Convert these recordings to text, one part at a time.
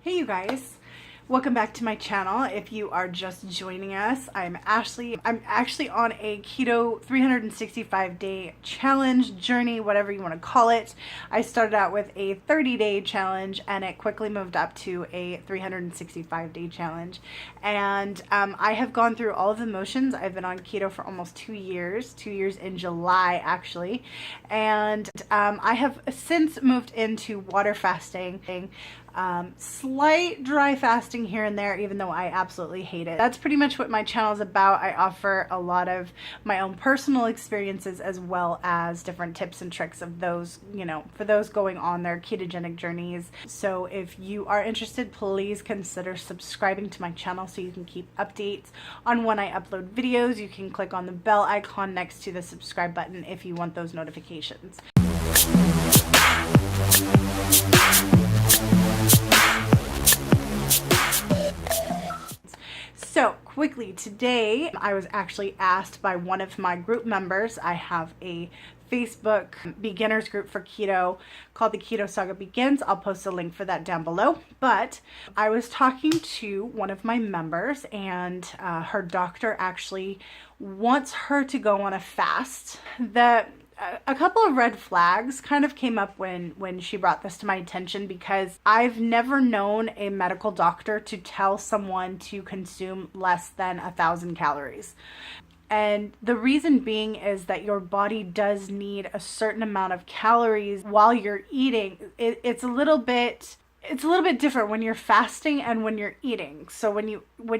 Hey you guys, welcome back to my channel. If you are just joining us, I'm Ashley. I'm actually on a keto 365-day challenge journey, whatever you want to call it. I started out with a 30-day challenge and it quickly moved up to a 365-day challenge. And I have gone through all of the motions. I've been on keto for almost 2 years in July actually. And I have since moved into water fasting. Slight dry fasting here and there, even though I absolutely hate it. That's pretty much what my channel is about. I offer a lot of my own personal experiences as well as different tips and tricks of those, for those going on their ketogenic journeys. So if you are interested, please consider subscribing to my channel so you can keep updates on when I upload videos. You can click on the bell icon next to the subscribe button if you want those notifications. So quickly, today I was actually asked by one of my group members. I have a Facebook beginners group for keto called the Keto Saga Begins. I'll post a link for that down below. But I was talking to one of my members and her doctor actually wants her to go on a fast. A couple of red flags kind of came up when she brought this to my attention, because I've never known a medical doctor to tell someone to consume less than 1,000 calories. And the reason being is that your body does need a certain amount of calories while you're eating. It's a little bit different when you're fasting and when you're eating. So when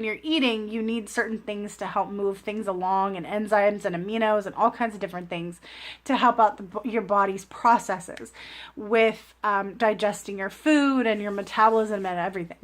you're eating, you need certain things to help move things along, and enzymes and aminos and all kinds of different things to help out your body's processes with digesting your food and your metabolism and everything.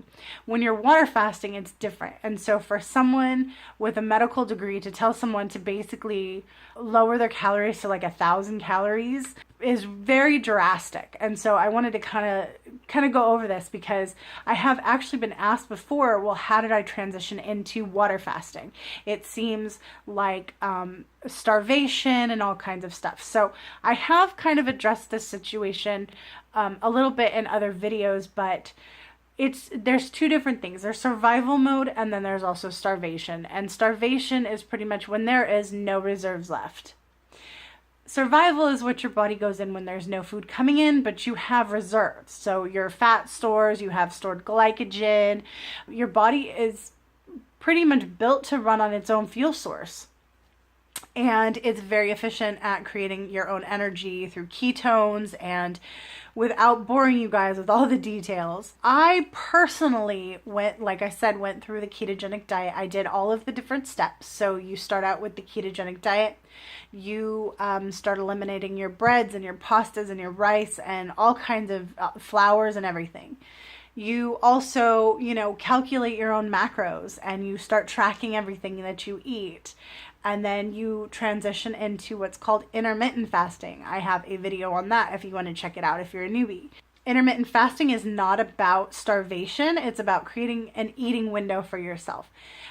When you're water fasting, it's different. And so for someone with a medical degree to tell someone to basically lower their calories to like 1,000 calories is very drastic. And so I wanted to kind of go over this, because I have actually been asked before, well, how did I transition into water fasting? It seems like starvation and all kinds of stuff. So I have kind of addressed this situation a little bit in other videos, but there's two different things. There's survival mode, and then there's also starvation. And starvation is pretty much when there is no reserves left. Survival is what your body goes in when there's no food coming in, but you have reserves. So your fat stores, you have stored glycogen. Your body is pretty much built to run on its own fuel source. And it's very efficient at creating your own energy through ketones. And without boring you guys with all the details, I personally went through the ketogenic diet. I did all of the different steps. So you start out with the ketogenic diet. You start eliminating your breads and your pastas and your rice and all kinds of flours and everything. You also, calculate your own macros, and you start tracking everything that you eat. And then you transition into what's called intermittent fasting. I have a video on that if you want to check it out if you're a newbie. Intermittent fasting is not about starvation. It's about creating an eating window for yourself.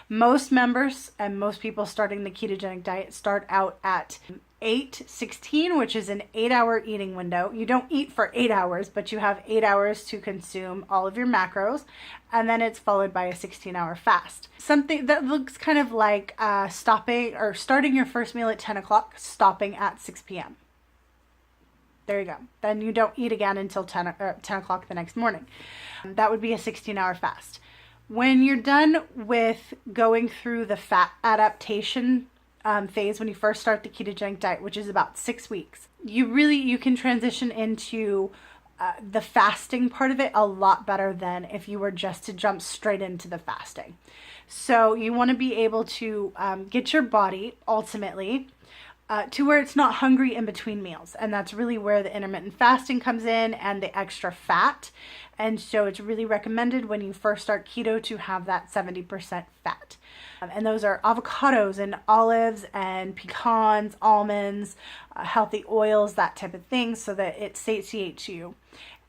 Most members and most people starting the ketogenic diet start out at 8:16, which is an 8-hour eating window. You don't eat for 8 hours, but you have 8 hours to consume all of your macros, and then it's followed by a 16-hour fast. Something that looks kind of like starting your first meal at 10 o'clock, stopping at 6 p.m. There you go. Then you don't eat again until 10 o'clock the next morning. That would be a 16-hour fast. When you're done with going through the fat adaptation phase, when you first start the ketogenic diet, which is about 6 weeks, you can transition into the fasting part of it a lot better than if you were just to jump straight into the fasting. So you want to be able to get your body ultimately to where it's not hungry in between meals. And that's really where the intermittent fasting comes in, and the extra fat. And so it's really recommended when you first start keto to have that 70% fat. And those are avocados and olives and pecans, almonds, healthy oils, that type of thing, so that it satiates you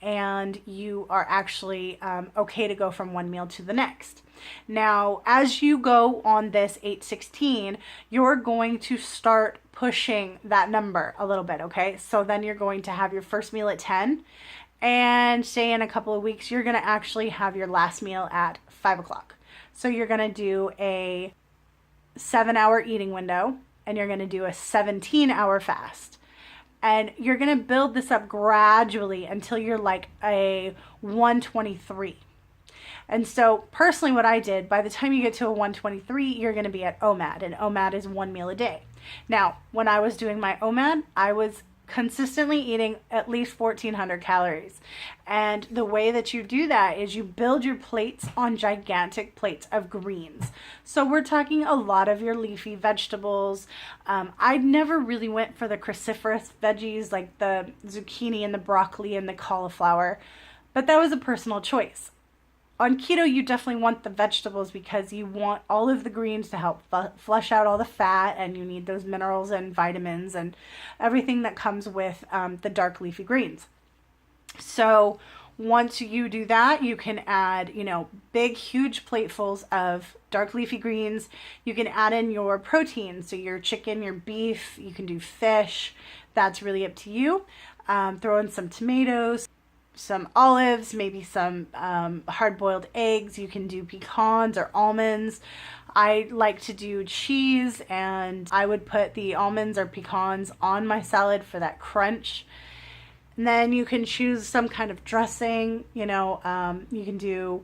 and you are actually okay to go from one meal to the next. Now, as you go on this 8:16, you're going to start pushing that number a little bit, okay? So then you're going to have your first meal at 10, And say in a couple of weeks, you're going to actually have your last meal at 5 o'clock. So you're going to do a 7-hour eating window, and you're going to do a 17-hour fast. And you're going to build this up gradually until you're like a 123. And so personally what I did, by the time you get to a 123, you're going to be at OMAD, and OMAD is 1 meal a day. Now, when I was doing my OMAD, I was consistently eating at least 1,400 calories. And the way that you do that is you build your plates on gigantic plates of greens. So we're talking a lot of your leafy vegetables. I never really went for the cruciferous veggies like the zucchini and the broccoli and the cauliflower, but that was a personal choice. On keto, you definitely want the vegetables because you want all of the greens to help flush out all the fat, and you need those minerals and vitamins and everything that comes with the dark leafy greens. So once you do that, you can add, big, huge platefuls of dark leafy greens. You can add in your protein, so your chicken, your beef, you can do fish. That's really up to you. Throw in some tomatoes, some olives, maybe some hard-boiled eggs. You can do pecans or almonds. I like to do cheese, and I would put the almonds or pecans on my salad for that crunch. And then you can choose some kind of dressing. You can do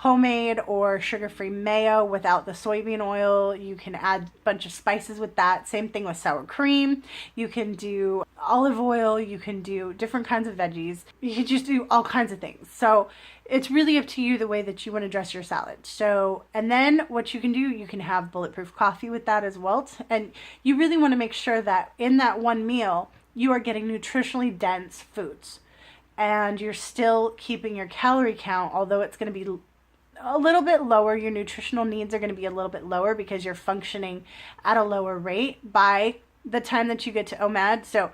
homemade or sugar-free mayo without the soybean oil. You can add a bunch of spices with that. Same thing with sour cream. You can do olive oil. You can do different kinds of veggies. You can just do all kinds of things. So it's really up to you the way that you want to dress your salad. So, and then what you can do, you can have bulletproof coffee with that as well. And you really want to make sure that in that one meal, you are getting nutritionally dense foods. And you're still keeping your calorie count, although it's going to be a little bit lower. Your nutritional needs are going to be a little bit lower because you're functioning at a lower rate by the time that you get to OMAD. So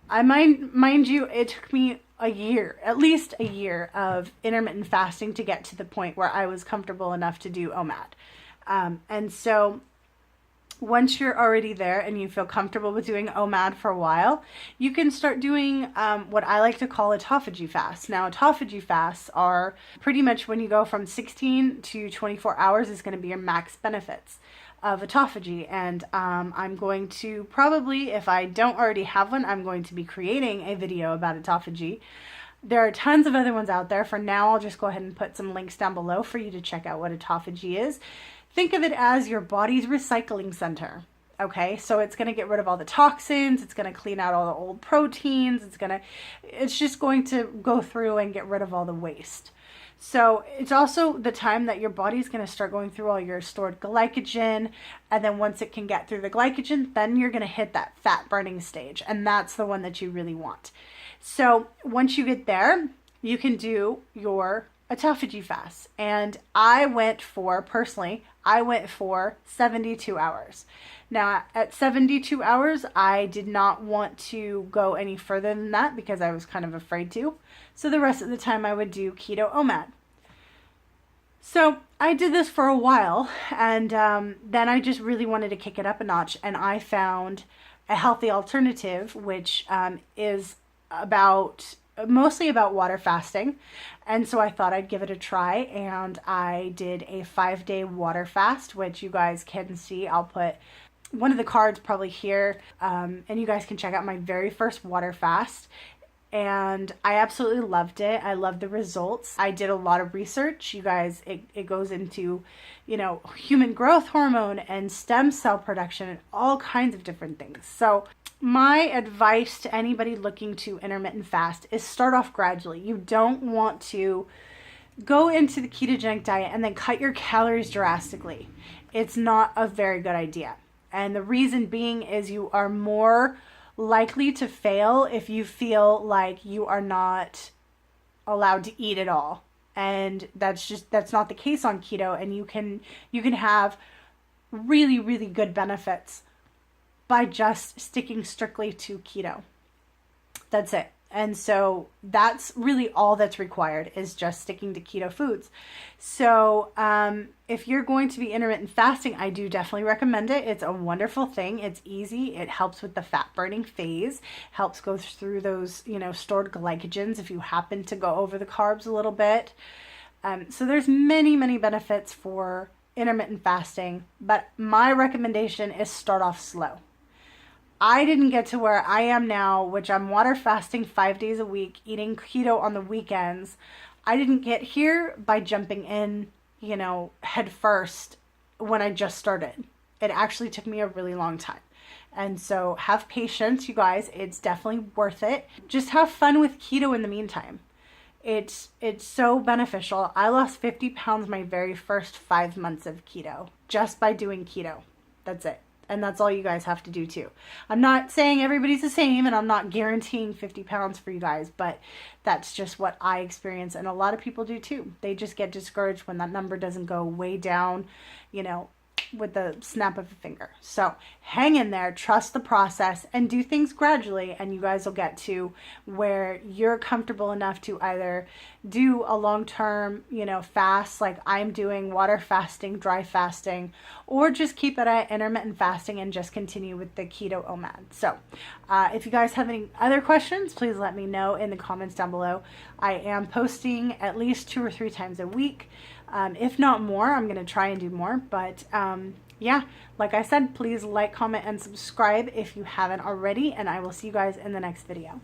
I mind you, it took me a year, at least a year of intermittent fasting to get to the point where I was comfortable enough to do OMAD. And so once you're already there and you feel comfortable with doing OMAD for a while, you can start doing what I like to call autophagy fasts. Now, autophagy fasts are pretty much when you go from 16 to 24 hours is going to be your max benefits of autophagy. And I'm going to probably, if I don't already have one, I'm going to be creating a video about autophagy. There are tons of other ones out there. For now, I'll just go ahead and put some links down below for you to check out what autophagy is. Think of it as your body's recycling center. Okay, so it's going to get rid of all the toxins. It's going to clean out all the old proteins. It's just going to go through and get rid of all the waste. So it's also the time that your body's going to start going through all your stored glycogen. And then once it can get through the glycogen, then you're going to hit that fat burning stage. And that's the one that you really want. So once you get there, you can do your autophagy fast. And I went for 72 hours. Now at 72 hours, I did not want to go any further than that because I was kind of afraid to. So the rest of the time I would do keto OMAD. So I did this for a while, and then I just really wanted to kick it up a notch, and I found a healthy alternative, which is mostly about water fasting. And so I thought I'd give it a try, and I did a 5-day water fast, which you guys can see. I'll put one of the cards probably here, and you guys can check out my very first water fast. And I absolutely loved it. I loved the results. I did a lot of research. You guys, it goes into, human growth hormone and stem cell production and all kinds of different things. So my advice to anybody looking to intermittent fast is start off gradually. You don't want to go into the ketogenic diet and then cut your calories drastically. It's not a very good idea. And the reason being is you are more likely to fail if you feel like you are not allowed to eat at all. And that's not the case on keto. And you can have really, really good benefits by just sticking strictly to keto. That's it. And so that's really all that's required, is just sticking to keto foods. So if you're going to be intermittent fasting, I do definitely recommend it. It's a wonderful thing. It's easy. It helps with the fat burning phase, helps go through those, stored glycogens if you happen to go over the carbs a little bit. So there's many, many benefits for intermittent fasting, but my recommendation is start off slow. I didn't get to where I am now, which I'm water fasting 5 days a week, eating keto on the weekends. I didn't get here by jumping in, head first when I just started. It actually took me a really long time. And so have patience, you guys. It's definitely worth it. Just have fun with keto in the meantime. It's so beneficial. I lost 50 pounds my very first 5 months of keto just by doing keto. That's it. And that's all you guys have to do too. I'm not saying everybody's the same, and I'm not guaranteeing 50 pounds for you guys, but that's just what I experience. And a lot of people do too. They just get discouraged when that number doesn't go way down, with the snap of a finger. So hang in there, trust the process, and do things gradually, and you guys will get to where you're comfortable enough to either do a long-term, fast like I'm doing, water fasting, dry fasting, or just keep it at intermittent fasting and just continue with the keto OMAD. So if you guys have any other questions, please let me know in the comments down below. I am posting at least 2 or 3 times a week. If not more, I'm going to try and do more. But yeah, like I said, please like, comment, and subscribe if you haven't already. And I will see you guys in the next video.